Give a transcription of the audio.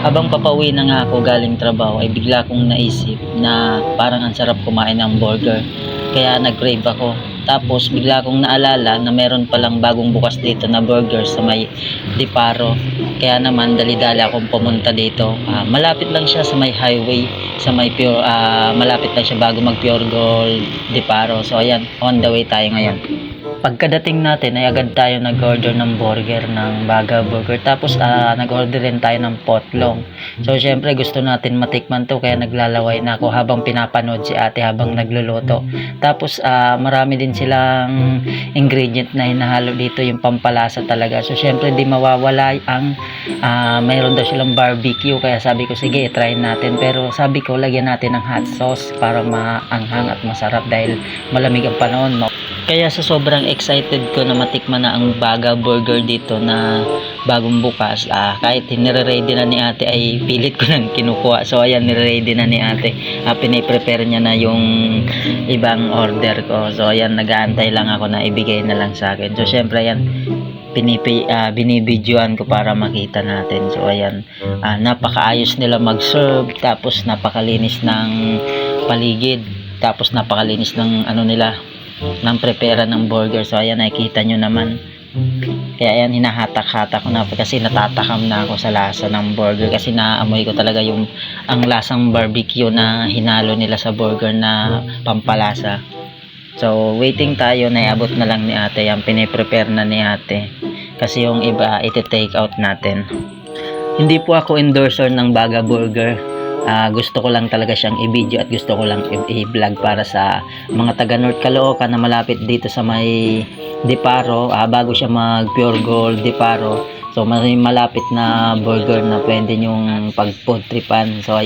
Habang papauwi na nga ako galing trabaho ay bigla kong naisip na parang ang sarap kumain ng burger. Kaya nag-crave ako. Tapos bigla kong naalala na meron palang bagong bukas dito na burger sa may Diparo. Kaya naman dali-dali akong pumunta dito. Malapit lang siya sa may highway, sa may pure, malapit lang siya bago mag Pure Gold Diparo. So ayan, on the way tayo ngayon. Pagkadating natin ay agad tayo nag-order ng burger, ng Baga Burger. Tapos nag-order rin tayo ng potlong. So syempre gusto natin matikman to kaya naglalaway na ako habang pinapanood si ate habang nagluluto. Tapos marami din silang ingredient na hinahalo dito, yung pampalasa talaga. So syempre di mawawala ang mayroon daw silang barbecue, kaya sabi ko sige try natin. Pero sabi ko lagyan natin ng hot sauce para maanghang at masarap dahil malamig ang panahon. Kaya sa sobrang excited ko na matikman na ang Baga Burger dito na bagong bukas, kahit nire-ready na ni ate ay pilit ko nang kinukuha. So ayan, nire-ready na ni ate. Piniprepare niya na yung ibang order ko. So ayan, nag-aantay lang ako na ibigay na lang sa akin. So syempre ayan, binibidyoan ko para makita natin. So ayan, napakaayos nila mag-serve, tapos napakalinis ng paligid, tapos napakalinis ng ano nila, ng prepare ng burger. So ayan, nakikita nyo naman. Kaya ayan, hinahatak-hatak ko na kasi natatakam na ako sa lasa ng burger, kasi naamoy ko talaga yung ang lasang barbecue na hinalo nila sa burger na pampalasa. So waiting tayo, naiabot na lang ni ate, yung piniprepare na ni ate kasi yung iba iti-take out natin. Hindi po ako endorser ng Baga Burger. Gusto ko lang talaga siyang i-video at gusto ko lang i-vlog para sa mga taga North Caloocan na malapit dito sa may Diparo, bago siya mag Pure Gold Diparo. So may malapit na burger na pwede nyong pag food tripan. So